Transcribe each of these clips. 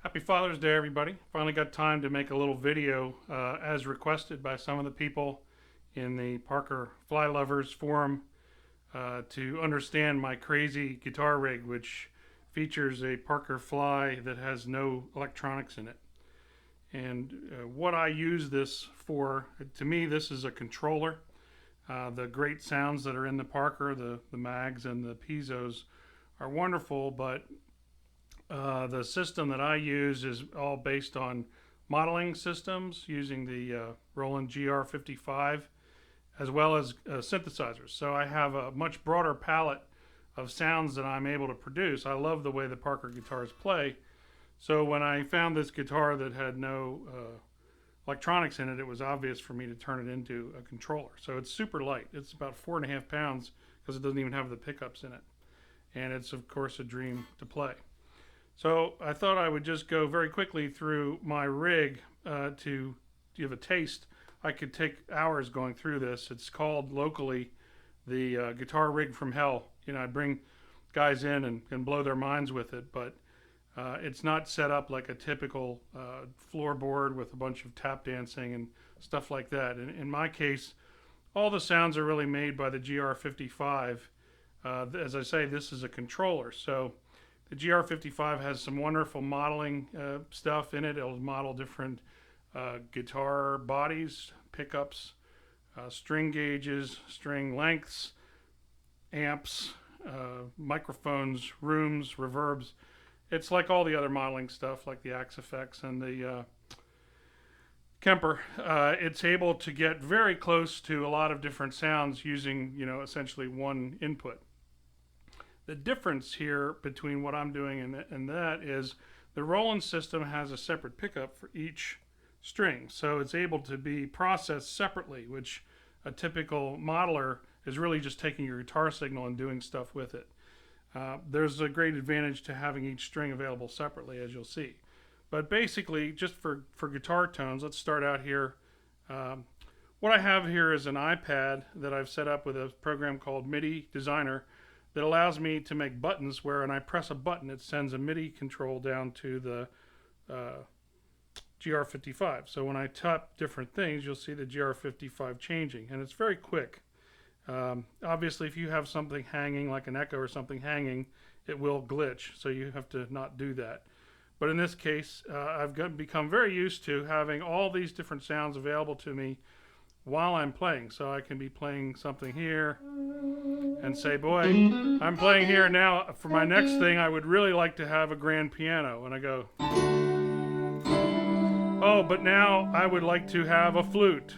Happy Father's Day, everybody. Finally got time to make a little video as requested by some of the people in the Parker Fly Lovers forum to understand my crazy guitar rig, which features a Parker Fly that has no electronics in it. And what I use this for, to me, this is a controller. The great sounds that are in the Parker, the mags and the piezos are wonderful, but the system that I use is all based on modeling systems using the Roland GR-55 as well as synthesizers. So I have a much broader palette of sounds that I'm able to produce. I love the way the Parker guitars play. So when I found this guitar that had no electronics in it, it was obvious for me to turn it into a controller. So it's super light. It's about 4.5 pounds because it doesn't even have the pickups in it. And it's, of course, a dream to play. So I thought I would just go very quickly through my rig to give a taste. I could take hours going through this. It's called locally the guitar rig from hell. You know, I bring guys in and blow their minds with it, but it's not set up like a typical floorboard with a bunch of tap dancing and stuff like that. In my case, all the sounds are really made by the GR-55. As I say, this is a controller. So the GR-55 has some wonderful modeling stuff in it. It'll model different guitar bodies, pickups, string gauges, string lengths, amps, microphones, rooms, reverbs. It's like all the other modeling stuff, like the Axe effects and the Kemper. It's able to get very close to a lot of different sounds using, essentially one input. The difference here between what I'm doing and that is the Roland system has a separate pickup for each string. So it's able to be processed separately, which a typical modeler is really just taking your guitar signal and doing stuff with it. There's a great advantage to having each string available separately, as you'll see. But basically, just for guitar tones, let's start out here. What I have here is an iPad that I've set up with a program called MIDI Designer that allows me to make buttons where when I press a button, it sends a MIDI control down to the GR-55. So when I tap different things, you'll see the GR-55 changing, and it's very quick. Obviously, if you have something hanging, like an echo or something hanging, it will glitch, so you have to not do that. But in this case, I've become very used to having all these different sounds available to me while I'm playing. So I can be playing something here and say, boy, I'm playing here now. For my next thing, I would really like to have a grand piano. And I go, oh, but now I would like to have a flute.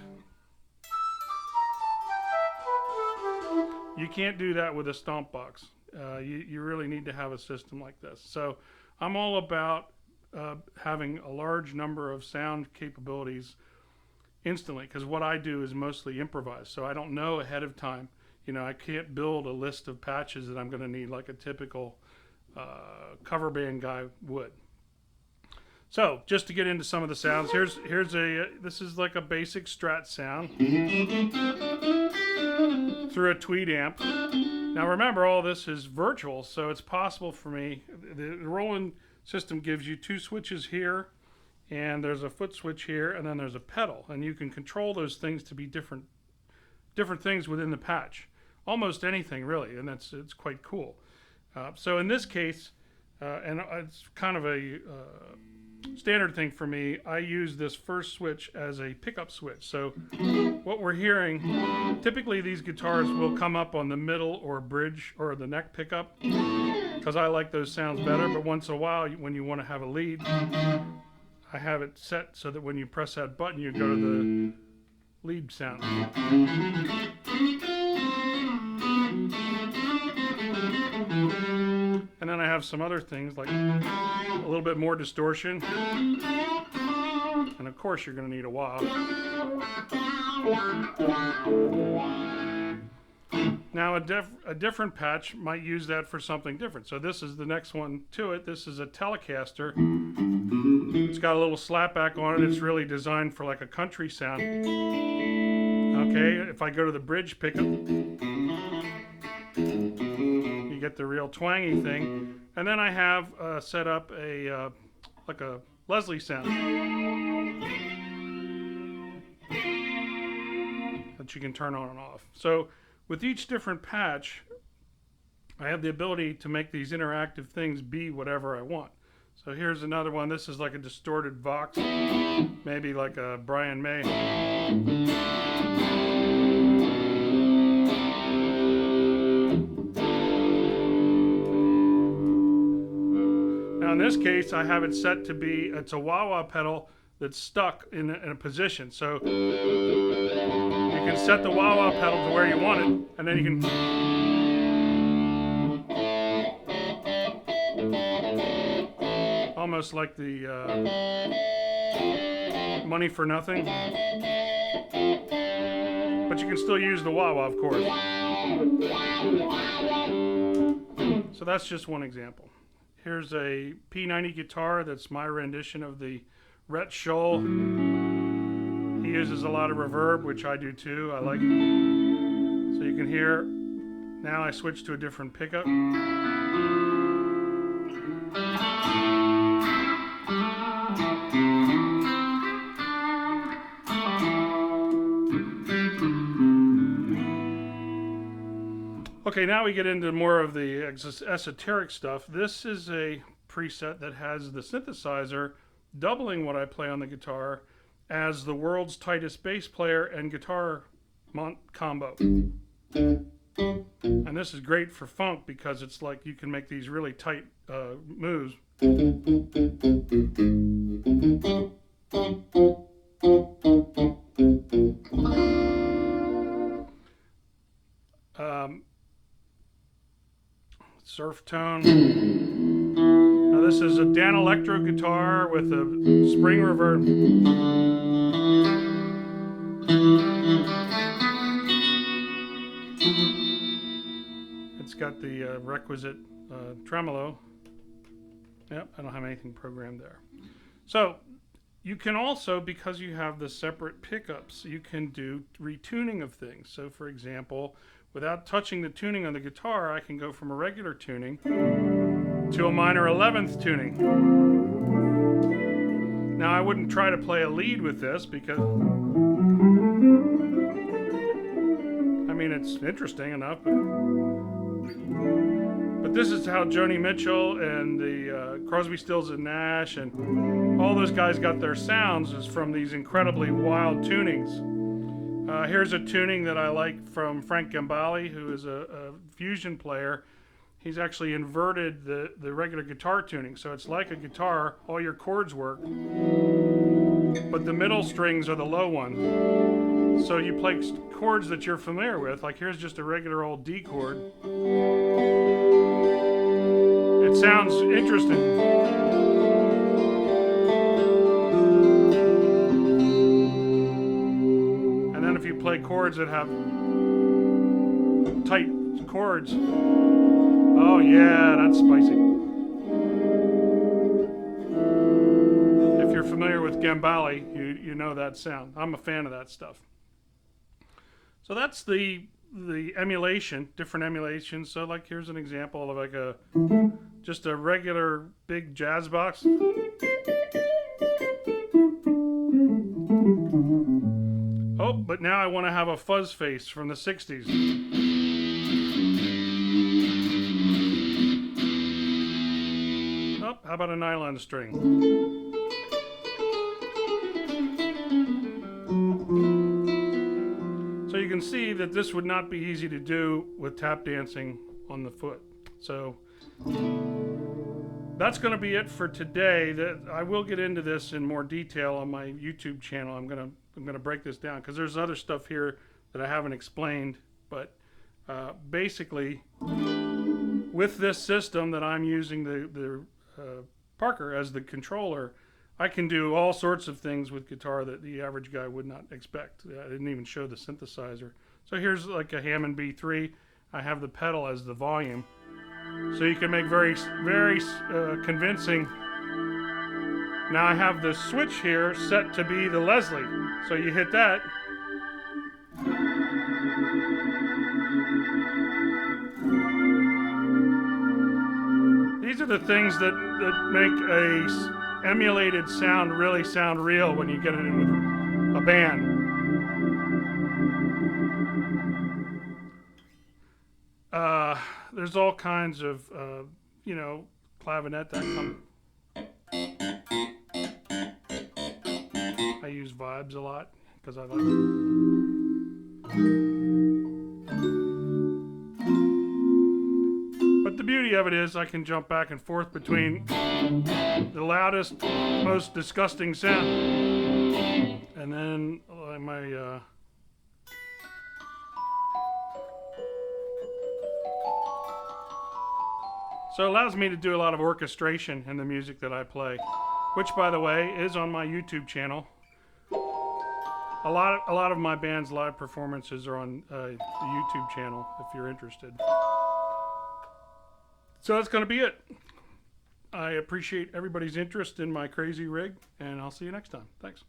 You can't do that with a stomp box. You really need to have a system like this. So I'm all about having a large number of sound capabilities instantly, because what I do is mostly improvise. So I don't know ahead of time. I can't build a list of patches that I'm going to need like a typical cover band guy would. So just to get into some of the sounds, this is like a basic Strat sound through a Tweed amp. Now remember, all this is virtual, so it's possible for me. The Roland system gives you two switches here, and there's a foot switch here, and then there's a pedal, and you can control those things to be different things within the patch. Almost anything really, and it's quite cool. So in this case, and it's kind of a standard thing for me, I use this first switch as a pickup switch. So what we're hearing, typically these guitars will come up on the middle or bridge or the neck pickup because I like those sounds better. But once in a while, when you want to have a lead, I have it set so that when you press that button, you go to the lead sound. And then I have some other things like a little bit more distortion. And of course you're going to need a wah. Now a different patch might use that for something different. So this is the next one to it. This is a Telecaster. It's got a little slapback on it. It's really designed for like a country sound. Okay, if I go to the bridge pickup, you get the real twangy thing. And then I have set up a like a Leslie sound that you can turn on and off. So with each different patch, I have the ability to make these interactive things be whatever I want. So here's another one. This is like a distorted Vox, maybe like a Brian May. Now in this case, I have it set to be, it's a wah-wah pedal that's stuck in a position. So you can set the wah-wah pedal to where you want it, and then you can almost like the Money for Nothing, but you can still use the wah-wah, of course. So that's just one example. Here's a P90 guitar that's my rendition of the Rhett Scholl. He uses a lot of reverb, which I do too. I like it. So you can hear, now I switch to a different pickup. Okay, now we get into more of the esoteric stuff. This is a preset that has the synthesizer doubling what I play on the guitar as the world's tightest bass player and guitar combo. And this is great for funk because it's like you can make these really tight moves. Surf tone. Now this is a Dan Electro guitar with a spring reverb. It's got the requisite tremolo. Yep, I don't have anything programmed there. So you can also, because you have the separate pickups, you can do retuning of things. So for example, without touching the tuning on the guitar, I can go from a regular tuning to a minor 11th tuning. Now I wouldn't try to play a lead with this because, I mean, it's interesting enough, but this is how Joni Mitchell and the Crosby, Stills and Nash and all those guys got their sounds, is from these incredibly wild tunings. Here's a tuning that I like from Frank Gambale, who is a fusion player. He's actually inverted the regular guitar tuning. So it's like a guitar, all your chords work, but the middle strings are the low one. So you play chords that you're familiar with, like here's just a regular old D chord. It sounds interesting. Play chords that have tight chords. Oh yeah, that's spicy. If you're familiar with Gambale, you know that sound. I'm a fan of that stuff. So that's the emulation, different emulations. So like here's an example of like just a regular big jazz box. Oh, but now I want to have a fuzz face from the 60s. Oh, how about a nylon string? So you can see that this would not be easy to do with tap dancing on the foot. So that's going to be it for today. I will get into this in more detail on my YouTube channel. I'm going to break this down because there's other stuff here that I haven't explained. But basically, with this system that I'm using the Parker as the controller, I can do all sorts of things with guitar that the average guy would not expect. I didn't even show the synthesizer. So here's like a Hammond B3. I have the pedal as the volume. So you can make very, very convincing. Now I have the switch here set to be the Leslie. So you hit that. These are the things that make emulated sound really sound real when you get it in with a band. There's all kinds of, you know, clavinet that come. I use vibes a lot because I like it. But the beauty of it is I can jump back and forth between the loudest, most disgusting sound and then my so it allows me to do a lot of orchestration in the music that I play, which, by the way, is on my YouTube channel. A lot of my band's live performances are on the YouTube channel if you're interested. So that's going to be it. I appreciate everybody's interest in my crazy rig, and I'll see you next time. Thanks.